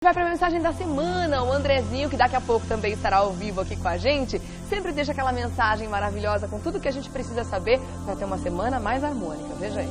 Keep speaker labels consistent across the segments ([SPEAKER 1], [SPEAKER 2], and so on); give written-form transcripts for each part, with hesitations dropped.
[SPEAKER 1] Vai para a mensagem da semana, o Andrezinho, que daqui a pouco também estará ao vivo aqui com a gente, sempre deixa aquela mensagem maravilhosa com tudo que a gente precisa saber para ter uma semana mais harmônica. Veja aí.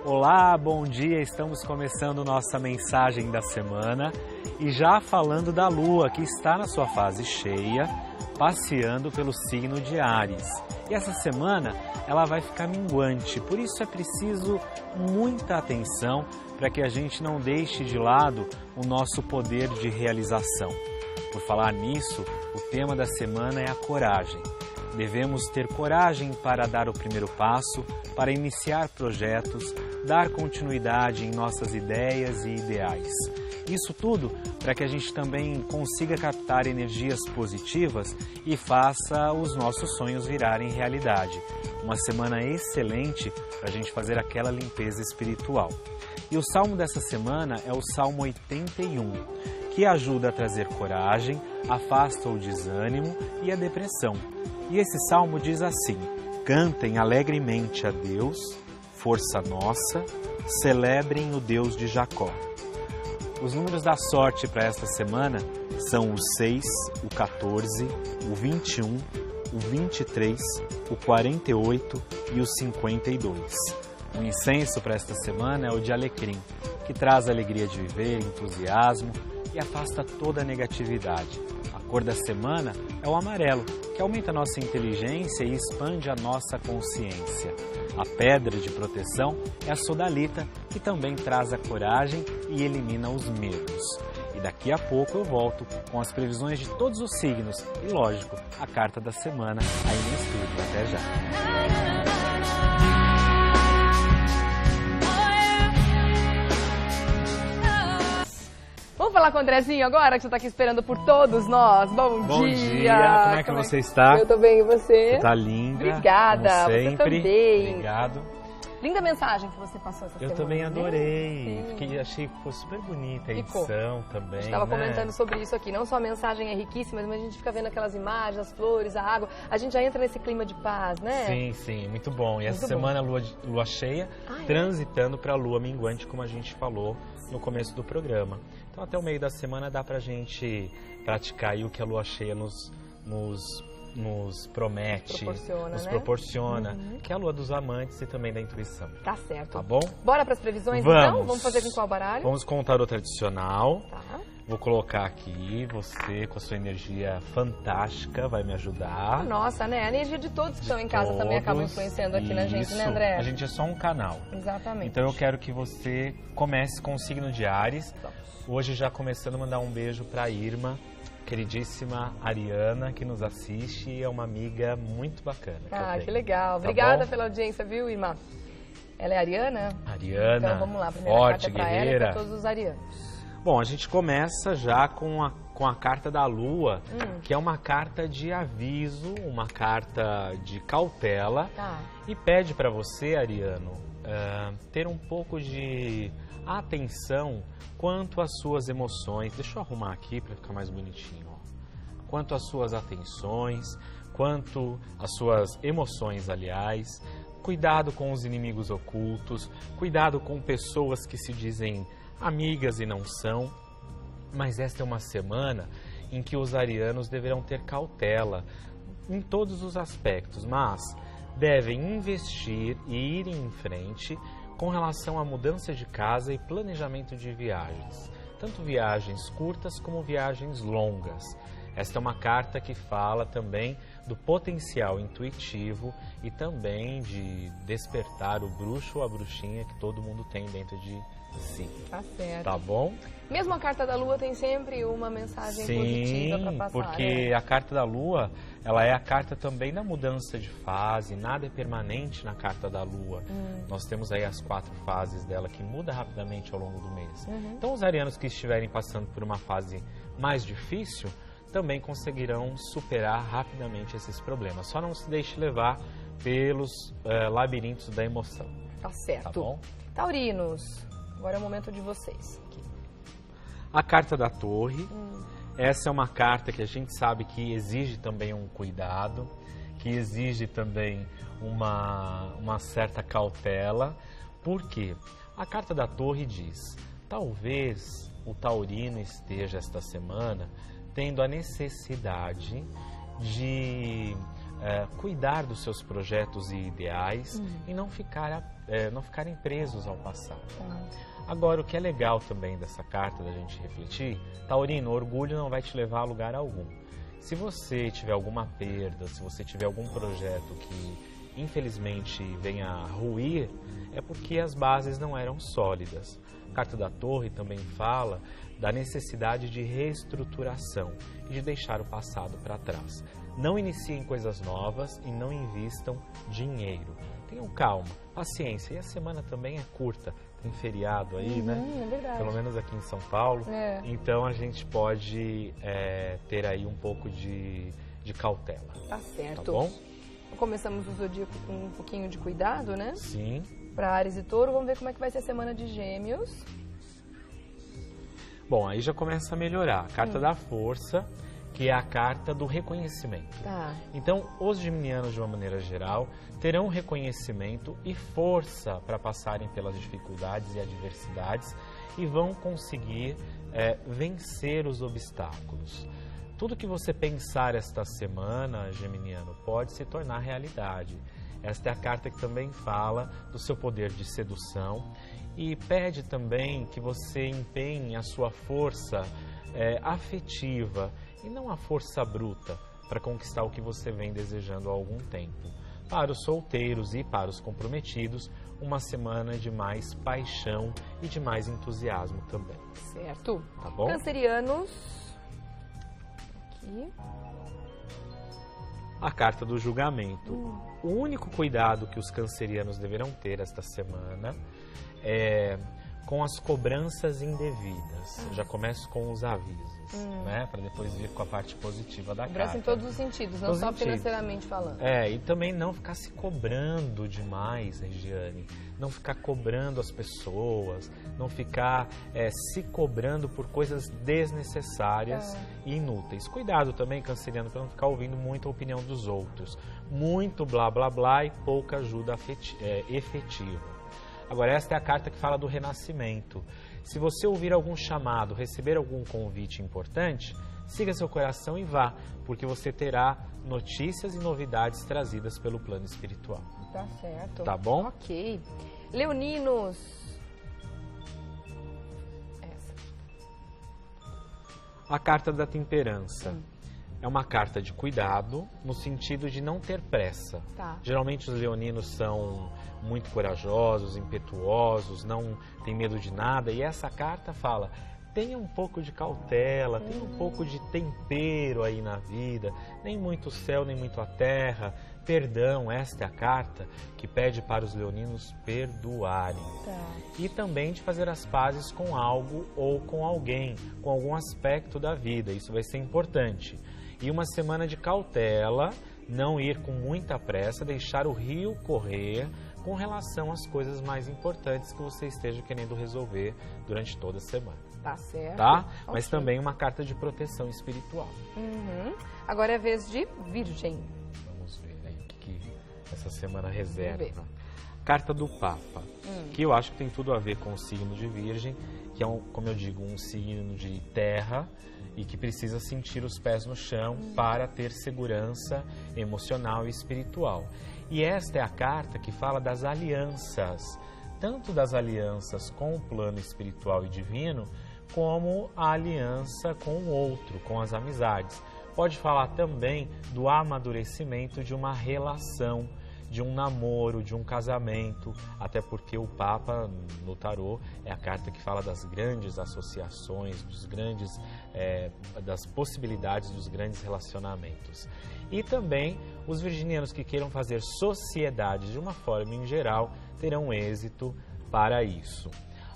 [SPEAKER 2] Olá, bom dia, estamos começando nossa mensagem da semana e já falando da Lua, que está na sua fase cheia, passeando pelo signo de Áries. E essa semana ela vai ficar minguante, por isso é preciso muita atenção para que a gente não deixe de lado o nosso poder de realização. Por falar nisso, o tema da semana é a coragem. Devemos ter coragem para dar o primeiro passo, para iniciar projetos, dar continuidade em nossas ideias e ideais. Isso tudo para que a gente também consiga captar energias positivas e faça os nossos sonhos virarem realidade. Uma semana excelente para a gente fazer aquela limpeza espiritual. E o salmo dessa semana é o Salmo 81, que ajuda a trazer coragem, afasta o desânimo e a depressão. E esse salmo diz assim: cantem alegremente a Deus, força nossa, celebrem o Deus de Jacó. Os números da sorte para esta semana são o 6, o 14, o 21, o 23, o 48 e o 52. O incenso para esta semana é o de alecrim, que traz alegria de viver, entusiasmo e afasta toda a negatividade. A cor da semana é o amarelo, que aumenta a nossa inteligência e expande a nossa consciência. A pedra de proteção é a sodalita, que também traz a coragem e elimina os medos. E daqui a pouco eu volto com as previsões de todos os signos e, lógico, a carta da semana aí no estúdio. Até já!
[SPEAKER 1] Vamos falar com o Andrezinho agora, que você está aqui esperando por todos nós. Bom dia!
[SPEAKER 2] Como é que você está?
[SPEAKER 1] Eu tô bem, e você?
[SPEAKER 2] Você tá linda.
[SPEAKER 1] Obrigada,
[SPEAKER 2] como sempre.
[SPEAKER 1] você também.
[SPEAKER 2] Obrigado.
[SPEAKER 1] Linda mensagem que você passou essa semana.
[SPEAKER 2] Eu também adorei,
[SPEAKER 1] Sim.
[SPEAKER 2] achei que foi super bonita a
[SPEAKER 1] Ficou.
[SPEAKER 2] edição também.
[SPEAKER 1] A gente estava comentando sobre isso aqui, não só a mensagem é riquíssima, mas a gente fica vendo aquelas imagens, as flores, a água, a gente já entra nesse clima de paz, né?
[SPEAKER 2] Sim, muito bom. E essa
[SPEAKER 1] Muito
[SPEAKER 2] semana lua cheia,
[SPEAKER 1] é?
[SPEAKER 2] transitando para a lua minguante, como a gente falou no começo do programa. Então até o meio da semana dá pra gente praticar aí o que a lua cheia nos promete, nos proporciona, que é a lua dos amantes e também da intuição.
[SPEAKER 1] Tá certo.
[SPEAKER 2] Tá bom?
[SPEAKER 1] Bora para as previsões
[SPEAKER 2] Vamos.
[SPEAKER 1] então? Vamos fazer com qual baralho?
[SPEAKER 2] Vamos com o tarô tradicional.
[SPEAKER 1] Tá.
[SPEAKER 2] Vou colocar aqui, você com a sua energia fantástica vai me ajudar.
[SPEAKER 1] Nossa, né? A energia de todos que estão em casa também acaba influenciando aqui na gente, né, André?
[SPEAKER 2] A gente é só um canal.
[SPEAKER 1] Exatamente.
[SPEAKER 2] Então eu quero que você comece com o signo de Áries. Hoje já começando a mandar um beijo para a Irma, queridíssima Ariana, que nos assiste e é uma amiga muito bacana.
[SPEAKER 1] Que legal. Obrigada pela audiência, viu, Irma? Ela é ariana?
[SPEAKER 2] Ariana,
[SPEAKER 1] então vamos lá, a primeira
[SPEAKER 2] forte,
[SPEAKER 1] carta para ela e para todos os arianos.
[SPEAKER 2] Bom, a gente começa já com a carta da Lua, que é uma carta de aviso, uma carta de cautela, e pede para você, Ariano, ter um pouco de atenção quanto às suas emoções. Deixa eu arrumar aqui para ficar mais bonitinho. Quanto às suas atenções, quanto às suas emoções, aliás. Cuidado com os inimigos ocultos, cuidado com pessoas que se dizem amigas e não são. Mas esta é uma semana em que os arianos deverão ter cautela em todos os aspectos, mas devem investir e ir em frente com relação à mudança de casa e planejamento de viagens, tanto viagens curtas como viagens longas. Esta é uma carta que fala também do potencial intuitivo e também de despertar o bruxo ou a bruxinha que todo mundo tem dentro de si. Tá certo. Tá bom?
[SPEAKER 1] Mesmo a carta da Lua tem sempre uma mensagem positiva para passar.
[SPEAKER 2] Porque a carta da Lua, ela é a carta também da mudança de fase, nada é permanente na carta da Lua. Nós temos aí as 4 fases dela que muda rapidamente ao longo do mês. Então os arianos que estiverem passando por uma fase mais difícil, também conseguirão superar rapidamente esses problemas. Só não se deixe levar pelos labirintos da emoção.
[SPEAKER 1] Tá certo.
[SPEAKER 2] Tá bom?
[SPEAKER 1] Taurinos, agora é o momento de vocês.
[SPEAKER 2] A carta da Torre. Essa é uma carta que a gente sabe que exige também um cuidado, que exige também uma certa cautela. Por quê? A carta da Torre diz, talvez o taurino esteja esta semana tendo a necessidade de cuidar dos seus projetos e ideais e não ficarem presos ao passado. Agora, o que é legal também dessa carta, da gente refletir, taurino, orgulho não vai te levar a lugar algum. Se você tiver alguma perda, se você tiver algum projeto que infelizmente venha a ruir, é porque as bases não eram sólidas. A carta da Torre também fala da necessidade de reestruturação e de deixar o passado para trás. Não iniciem coisas novas e não invistam dinheiro. Tenham calma, paciência. E a semana também é curta, tem feriado aí, né?
[SPEAKER 1] É verdade.
[SPEAKER 2] Pelo menos aqui em São Paulo.
[SPEAKER 1] É.
[SPEAKER 2] Então a gente pode ter aí um pouco de cautela.
[SPEAKER 1] Tá certo.
[SPEAKER 2] Tá bom?
[SPEAKER 1] Começamos o zodíaco com um pouquinho de cuidado, né?
[SPEAKER 2] Sim.
[SPEAKER 1] Para Áries e Touro, vamos ver como é que vai ser a semana de Gêmeos.
[SPEAKER 2] Bom, aí já começa a melhorar. A carta da força, que é a carta do reconhecimento.
[SPEAKER 1] Tá.
[SPEAKER 2] Então, os geminianos, de uma maneira geral, terão reconhecimento e força para passarem pelas dificuldades e adversidades e vão conseguir vencer os obstáculos. Tudo que você pensar esta semana, geminiano, pode se tornar realidade. Esta é a carta que também fala do seu poder de sedução e pede também que você empenhe a sua força afetiva e não a força bruta para conquistar o que você vem desejando há algum tempo. Para os solteiros e para os comprometidos, uma semana de mais paixão e de mais entusiasmo também.
[SPEAKER 1] Certo.
[SPEAKER 2] Tá bom?
[SPEAKER 1] Cancerianos. Aqui.
[SPEAKER 2] A carta do julgamento. O único cuidado que os cancerianos deverão ter esta semana é com as cobranças indevidas. Já começo com os avisos, né? Para depois vir com a parte positiva da
[SPEAKER 1] Cobrança
[SPEAKER 2] carta.
[SPEAKER 1] em todos os sentidos, não só financeiramente falando.
[SPEAKER 2] E também não ficar se cobrando demais, Regiane. Não ficar cobrando as pessoas, não ficar se cobrando por coisas desnecessárias e inúteis. Cuidado também, canceriano, para não ficar ouvindo muito a opinião dos outros. Muito blá blá blá e pouca ajuda efetiva. Agora, esta é a carta que fala do renascimento. Se você ouvir algum chamado, receber algum convite importante, siga seu coração e vá, porque você terá notícias e novidades trazidas pelo plano espiritual.
[SPEAKER 1] Tá certo.
[SPEAKER 2] Tá bom?
[SPEAKER 1] Ok. Leoninos. Essa.
[SPEAKER 2] A carta da temperança. É uma carta de cuidado, no sentido de não ter pressa.
[SPEAKER 1] Tá.
[SPEAKER 2] Geralmente os leoninos são muito corajosos, impetuosos, não têm medo de nada. E essa carta fala, tenha um pouco de cautela, tenha um pouco de tempero aí na vida. Nem muito céu, nem muito a terra. Perdão, esta é a carta que pede para os leoninos perdoarem.
[SPEAKER 1] Tá.
[SPEAKER 2] E também de fazer as pazes com algo ou com alguém, com algum aspecto da vida. Isso vai ser importante. E uma semana de cautela, não ir com muita pressa, deixar o rio correr com relação às coisas mais importantes que você esteja querendo resolver durante toda a semana.
[SPEAKER 1] Tá certo.
[SPEAKER 2] Tá? Mas
[SPEAKER 1] Ok.
[SPEAKER 2] também uma carta de proteção espiritual.
[SPEAKER 1] Agora é a vez de Virgem.
[SPEAKER 2] Vamos ver aí o que essa semana reserva.
[SPEAKER 1] Vamos ver.
[SPEAKER 2] Carta do Papa, que eu acho que tem tudo a ver com o signo de Virgem, que é, como eu digo, um signo de terra e que precisa sentir os pés no chão para ter segurança emocional e espiritual. E esta é a carta que fala das alianças, tanto das alianças com o plano espiritual e divino, como a aliança com o outro, com as amizades. Pode falar também do amadurecimento de uma relação, de um namoro, de um casamento, até porque o Papa no tarô é a carta que fala das grandes associações, das possibilidades dos grandes relacionamentos. E também os virginianos que queiram fazer sociedade de uma forma em geral terão êxito para isso.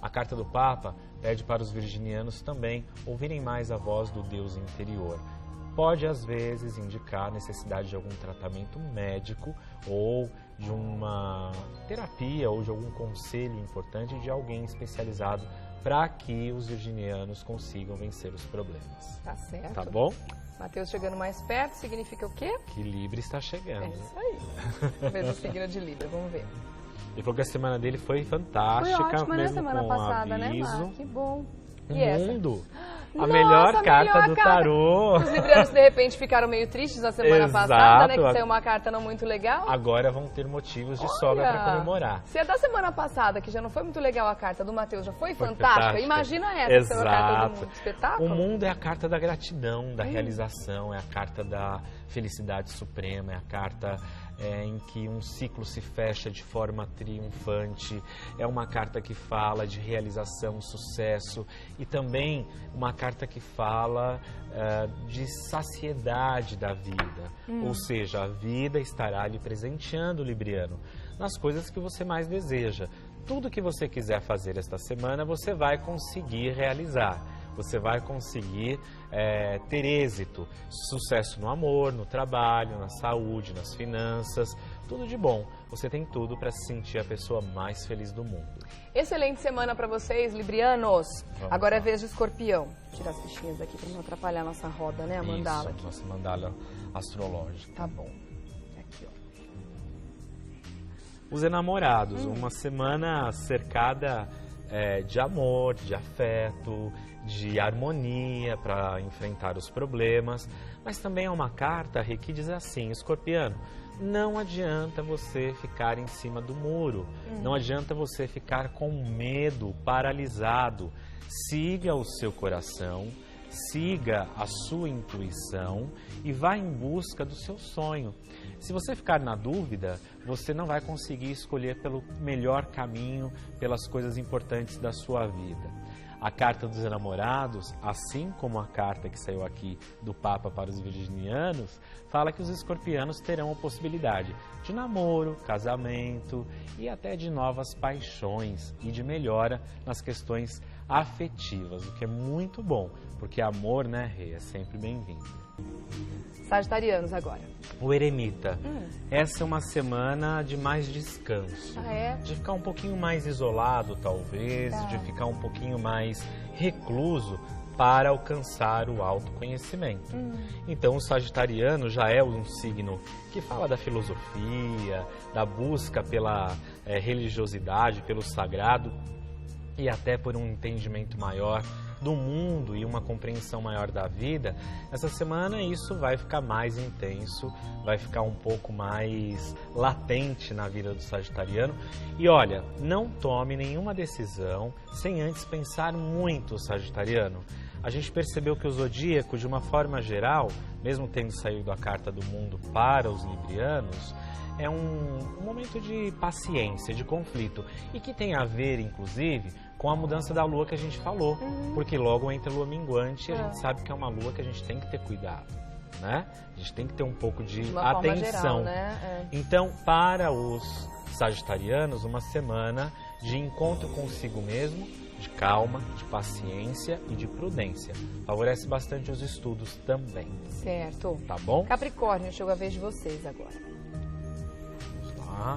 [SPEAKER 2] A carta do Papa pede para os virginianos também ouvirem mais a voz do Deus interior. pode às vezes indicar a necessidade de algum tratamento médico ou de uma terapia ou de algum conselho importante de alguém especializado para que os virginianos consigam vencer os problemas.
[SPEAKER 1] Tá certo.
[SPEAKER 2] Tá bom?
[SPEAKER 1] Mateus chegando mais perto significa o quê?
[SPEAKER 2] Que Libra está chegando.
[SPEAKER 1] É isso aí. Vamos ver o signo de Libra, vamos ver.
[SPEAKER 2] Ele falou que a semana dele foi fantástica,
[SPEAKER 1] Foi ótima,
[SPEAKER 2] mesmo
[SPEAKER 1] né, semana
[SPEAKER 2] com
[SPEAKER 1] passada,
[SPEAKER 2] aviso.
[SPEAKER 1] né, Mar? Que bom.
[SPEAKER 2] O
[SPEAKER 1] E essa?
[SPEAKER 2] mundo. A
[SPEAKER 1] Nossa,
[SPEAKER 2] melhor
[SPEAKER 1] a
[SPEAKER 2] carta
[SPEAKER 1] melhor
[SPEAKER 2] do
[SPEAKER 1] carta.
[SPEAKER 2] tarô.
[SPEAKER 1] Os librianos, de repente, ficaram meio tristes na semana
[SPEAKER 2] Exato.
[SPEAKER 1] passada, né? Que saiu uma carta não muito legal.
[SPEAKER 2] Agora vão ter motivos de sobra para comemorar.
[SPEAKER 1] Se é da semana passada, que já não foi muito legal a carta do Mateus, já foi fantástica, imagina essa, que saiu a carta do mundo. Espetáculo.
[SPEAKER 2] O mundo é a carta da gratidão, da realização, é a carta da felicidade suprema, é a carta em que um ciclo se fecha de forma triunfante, é uma carta que fala de realização, sucesso e também uma carta que fala de saciedade da vida, ou seja, a vida estará lhe presenteando, Libriano, nas coisas que você mais deseja. Tudo que você quiser fazer esta semana, você vai conseguir realizar. Você vai conseguir ter êxito, sucesso no amor, no trabalho, na saúde, nas finanças, tudo de bom. Você tem tudo para se sentir a pessoa mais feliz do mundo.
[SPEAKER 1] Excelente semana para vocês, librianos.
[SPEAKER 2] Vamos
[SPEAKER 1] Agora
[SPEAKER 2] lá.
[SPEAKER 1] é vez de Escorpião. Vou tirar as fichinhas aqui para não atrapalhar a nossa roda, né? A mandala aqui.
[SPEAKER 2] Nossa mandala astrológica.
[SPEAKER 1] Tá bom. Aqui, ó.
[SPEAKER 2] Os enamorados, uma semana cercada de amor, de afeto, de harmonia para enfrentar os problemas, mas também é uma carta que diz assim: Escorpiano, não adianta você ficar em cima do muro, não adianta você ficar com medo, paralisado. Siga o seu coração, siga a sua intuição e vá em busca do seu sonho. Se você ficar na dúvida, você não vai conseguir escolher pelo melhor caminho, pelas coisas importantes da sua vida. A carta dos enamorados, assim como a carta que saiu aqui do Papa para os virginianos, fala que os escorpianos terão a possibilidade de namoro, casamento e até de novas paixões e de melhora nas questões afetivas, o que é muito bom, porque amor, né, Rê, é sempre bem-vindo.
[SPEAKER 1] Sagitarianos agora.
[SPEAKER 2] O eremita, essa é uma semana de mais descanso,
[SPEAKER 1] Ah, é?
[SPEAKER 2] de ficar um pouquinho mais isolado, talvez,
[SPEAKER 1] Tá.
[SPEAKER 2] de ficar um pouquinho mais recluso para alcançar o autoconhecimento. Então, o sagitariano já é um signo que fala da filosofia, da busca pela religiosidade, pelo sagrado e até por um entendimento maior do mundo e uma compreensão maior da vida. Essa semana isso vai ficar mais intenso, vai ficar um pouco mais latente na vida do sagitariano. E olha, não tome nenhuma decisão sem antes pensar muito, sagitariano. A gente percebeu que o zodíaco, de uma forma geral, mesmo tendo saído a carta do mundo para os librianos, é um momento de paciência, de conflito, e que tem a ver, inclusive, com a mudança da lua que a gente falou, porque logo entra a lua minguante e a gente sabe que é uma lua que a gente tem que ter cuidado, né? A gente tem que ter um pouco de
[SPEAKER 1] uma forma
[SPEAKER 2] atenção.
[SPEAKER 1] geral, né?
[SPEAKER 2] Então, para os sagitarianos, uma semana de encontro consigo mesmo, de calma, de paciência e de prudência. Favorece bastante os estudos também.
[SPEAKER 1] Certo.
[SPEAKER 2] Tá bom?
[SPEAKER 1] Capricórnio, chegou a vez de vocês agora.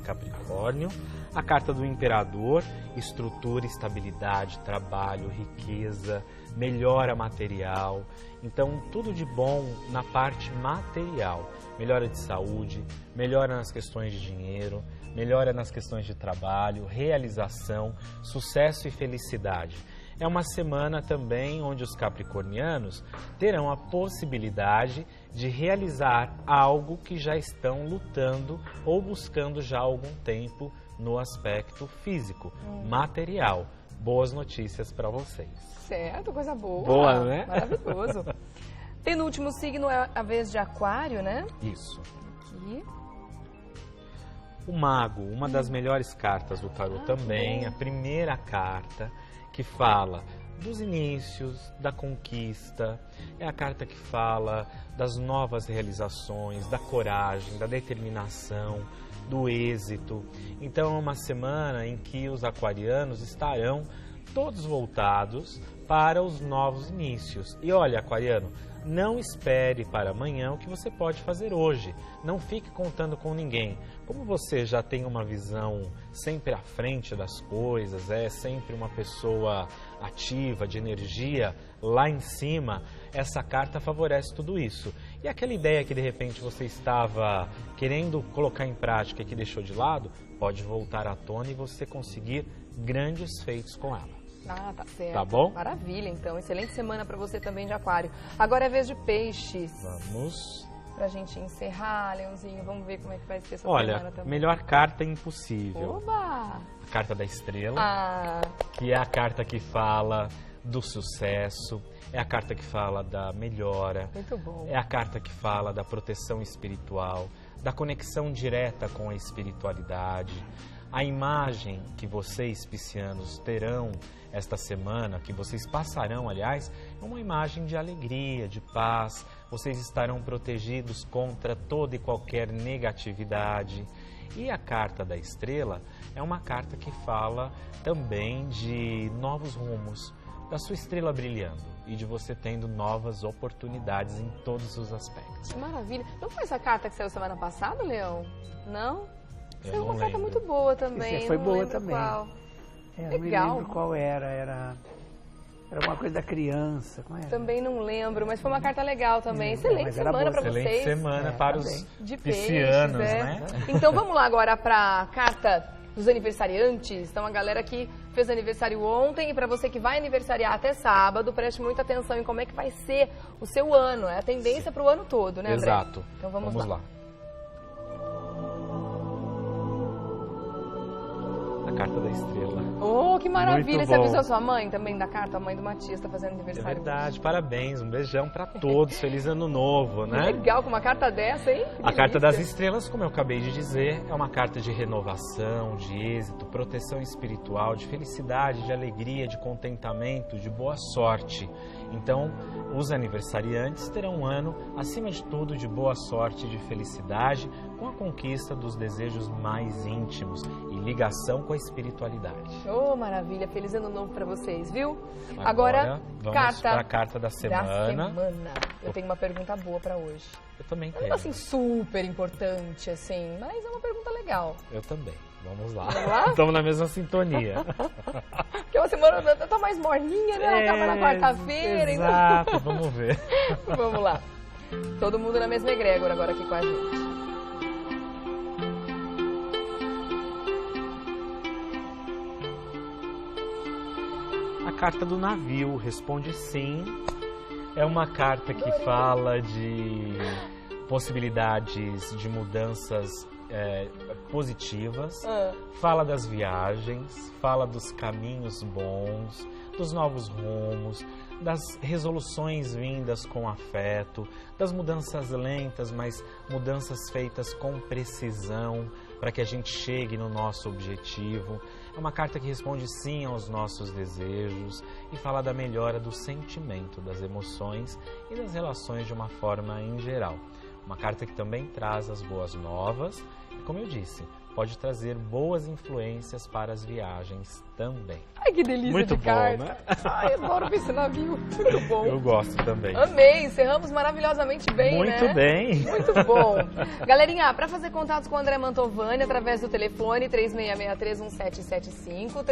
[SPEAKER 2] Capricórnio, a carta do imperador, estrutura, estabilidade, trabalho, riqueza, melhora material. Então, tudo de bom na parte material. Melhora de saúde, melhora nas questões de dinheiro, melhora nas questões de trabalho, realização, sucesso e felicidade. É uma semana também onde os capricornianos terão a possibilidade de realizar algo que já estão lutando ou buscando já há algum tempo no aspecto físico, material. Boas notícias para vocês.
[SPEAKER 1] Certo, coisa boa.
[SPEAKER 2] Boa, né?
[SPEAKER 1] Maravilhoso. Penúltimo signo é a vez de Aquário, né?
[SPEAKER 2] Isso.
[SPEAKER 1] Aqui.
[SPEAKER 2] O Mago, uma das melhores cartas do tarô também, a primeira carta que fala dos inícios, da conquista, é a carta que fala das novas realizações, da coragem, da determinação, do êxito. Então é uma semana em que os aquarianos estarão todos voltados para os novos inícios. E olha, aquariano, não espere para amanhã o que você pode fazer hoje. Não fique contando com ninguém. Como você já tem uma visão sempre à frente das coisas, é sempre uma pessoa ativa, de energia lá em cima, essa carta favorece tudo isso. E aquela ideia que de repente você estava querendo colocar em prática e que deixou de lado, pode voltar à tona e você conseguir grandes feitos com ela.
[SPEAKER 1] Ah, tá certo.
[SPEAKER 2] Tá bom?
[SPEAKER 1] Maravilha, então. Excelente semana para você também de aquário. Agora é vez de peixes.
[SPEAKER 2] Vamos.
[SPEAKER 1] Pra gente encerrar, Leãozinho, vamos ver como é que vai ser essa
[SPEAKER 2] Olha,
[SPEAKER 1] semana também.
[SPEAKER 2] melhor carta impossível.
[SPEAKER 1] Oba!
[SPEAKER 2] A carta da estrela,
[SPEAKER 1] Ah,
[SPEAKER 2] que é a carta que fala do sucesso, é a carta que fala da melhora,
[SPEAKER 1] muito bom.
[SPEAKER 2] é a carta que fala da proteção espiritual, da conexão direta com a espiritualidade. A imagem que vocês, piscianos, terão esta semana, que vocês passarão, aliás, é uma imagem de alegria, de paz. Vocês estarão protegidos contra toda e qualquer negatividade. E a carta da estrela é uma carta que fala também de novos rumos, da sua estrela brilhando e de você tendo novas oportunidades em todos os aspectos.
[SPEAKER 1] Que maravilha. Não foi essa carta que saiu semana passada, Leão? Não?
[SPEAKER 2] Eu
[SPEAKER 1] Saiu
[SPEAKER 2] não
[SPEAKER 1] uma carta
[SPEAKER 2] lembro.
[SPEAKER 1] muito boa também.
[SPEAKER 3] Essa foi
[SPEAKER 1] não
[SPEAKER 3] boa
[SPEAKER 1] lembro
[SPEAKER 3] também.
[SPEAKER 1] qual.
[SPEAKER 3] Não
[SPEAKER 1] Legal.
[SPEAKER 3] me lembro qual era. Era uma coisa da criança. Como era?
[SPEAKER 1] Também não lembro, mas foi uma carta legal também. Excelente
[SPEAKER 3] mas era
[SPEAKER 1] semana
[SPEAKER 3] boa.
[SPEAKER 1] para
[SPEAKER 2] Excelente
[SPEAKER 1] vocês.
[SPEAKER 2] semana
[SPEAKER 3] É,
[SPEAKER 2] para
[SPEAKER 3] tá
[SPEAKER 2] os
[SPEAKER 3] bem.
[SPEAKER 1] De
[SPEAKER 2] piscianos,
[SPEAKER 1] peixes, é.
[SPEAKER 2] né?
[SPEAKER 1] Então vamos lá agora para a carta dos aniversariantes. Então a galera que fez aniversário ontem e para você que vai aniversariar até sábado, preste muita atenção em como é que vai ser o seu ano. É a tendência para o ano todo, né, André?
[SPEAKER 2] Exato.
[SPEAKER 1] Então vamos lá.
[SPEAKER 2] A carta da estrela.
[SPEAKER 1] Oh, que maravilha!
[SPEAKER 2] Muito
[SPEAKER 1] Você
[SPEAKER 2] bom.
[SPEAKER 1] avisou a sua mãe também da carta? A mãe do Matias está fazendo
[SPEAKER 2] É
[SPEAKER 1] aniversário.
[SPEAKER 2] verdade, parabéns, um beijão para todos, feliz ano novo,
[SPEAKER 1] Que
[SPEAKER 2] né?
[SPEAKER 1] legal, com uma carta dessa, hein? Que
[SPEAKER 2] A carta das
[SPEAKER 1] delícia.
[SPEAKER 2] estrelas, como eu acabei de dizer, é uma carta de renovação, de êxito, proteção espiritual, de felicidade, de alegria, de contentamento, de boa sorte. Então, os aniversariantes terão um ano, acima de tudo, de boa sorte e de felicidade, com a conquista dos desejos mais íntimos e ligação com a espiritualidade.
[SPEAKER 1] Oh, maravilha! Feliz ano novo para vocês, viu? Agora
[SPEAKER 2] vamos
[SPEAKER 1] carta
[SPEAKER 2] para a carta da
[SPEAKER 1] da
[SPEAKER 2] semana.
[SPEAKER 1] semana. Eu tenho uma pergunta boa para hoje.
[SPEAKER 2] Eu também
[SPEAKER 1] Não
[SPEAKER 2] tenho.
[SPEAKER 1] é assim super importante, assim, mas é uma pergunta legal.
[SPEAKER 2] Eu também. Vamos lá.
[SPEAKER 1] Vamos lá?
[SPEAKER 2] Estamos na mesma sintonia.
[SPEAKER 1] Porque uma semana tá mais morninha, né? Ela tava na quarta-feira, então...
[SPEAKER 2] Exato, vamos ver.
[SPEAKER 1] Vamos lá. Todo mundo na mesma egrégora agora aqui com a gente.
[SPEAKER 2] A carta do navio responde sim. É uma carta que fala de possibilidades de mudanças positivas. Fala das viagens, fala dos caminhos bons, dos novos rumos, das resoluções vindas com afeto, das mudanças lentas, mas mudanças feitas com precisão para que a gente chegue no nosso objetivo. É uma carta que responde sim aos nossos desejos e fala da melhora do sentimento, das emoções e das relações de uma forma em geral. Uma carta que também traz as boas novas e, como eu disse, pode trazer boas influências para as viagens também.
[SPEAKER 1] Ai, que delícia
[SPEAKER 2] Muito
[SPEAKER 1] de
[SPEAKER 2] bom,
[SPEAKER 1] carta.
[SPEAKER 2] né?
[SPEAKER 1] Ai, adoro ver esse navio. Muito bom.
[SPEAKER 2] Eu gosto também.
[SPEAKER 1] Amei, encerramos maravilhosamente bem,
[SPEAKER 2] Muito
[SPEAKER 1] né?
[SPEAKER 2] bem.
[SPEAKER 1] Muito bom. Galerinha, para fazer contatos com o André Mantovani através do telefone 3663-1775,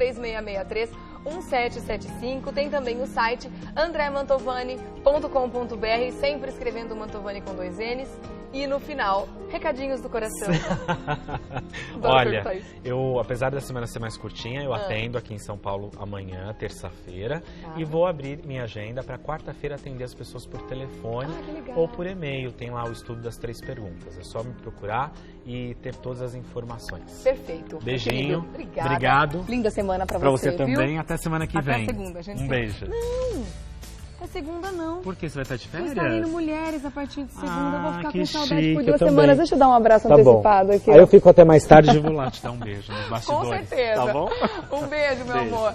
[SPEAKER 1] 3663-1775, tem também o site andremantovani.com.br, sempre escrevendo Mantovani com 2 N's. E no final, recadinhos do coração. Adoro
[SPEAKER 2] Olha,
[SPEAKER 1] perguntar isso.
[SPEAKER 2] eu, apesar da semana ser mais curtinha, eu atendo aqui em São Paulo amanhã, terça-feira,
[SPEAKER 1] Tá.
[SPEAKER 2] e vou abrir minha agenda para quarta-feira atender as pessoas por telefone
[SPEAKER 1] Ah, que legal.
[SPEAKER 2] ou por e-mail. Tem lá o estudo das 3 perguntas. É só me procurar e ter todas as informações.
[SPEAKER 1] Perfeito.
[SPEAKER 2] Beijinho.
[SPEAKER 1] Querido, obrigada.
[SPEAKER 2] Obrigado.
[SPEAKER 1] Linda semana pra
[SPEAKER 2] Para
[SPEAKER 1] você,
[SPEAKER 2] você
[SPEAKER 1] viu?
[SPEAKER 2] também. Até semana que
[SPEAKER 1] Até
[SPEAKER 2] vem.
[SPEAKER 1] segunda, gente.
[SPEAKER 2] Um beijo.
[SPEAKER 1] É segunda não.
[SPEAKER 2] Por que você vai estar de
[SPEAKER 1] Eu
[SPEAKER 2] férias?
[SPEAKER 1] estarei no Mulheres a partir de segunda. Eu vou
[SPEAKER 2] Ah,
[SPEAKER 1] ficar
[SPEAKER 2] que
[SPEAKER 1] com saudade
[SPEAKER 2] chique,
[SPEAKER 1] por
[SPEAKER 2] eu
[SPEAKER 1] 2
[SPEAKER 2] também.
[SPEAKER 1] semanas. Deixa eu dar um abraço
[SPEAKER 2] Tá bom.
[SPEAKER 1] antecipado aqui.
[SPEAKER 2] Aí eu fico até mais tarde e vou lá te dar um beijo nos
[SPEAKER 1] Com
[SPEAKER 2] bastidores.
[SPEAKER 1] certeza.
[SPEAKER 2] Tá bom?
[SPEAKER 1] Um beijo, meu
[SPEAKER 2] Beijo.
[SPEAKER 1] amor.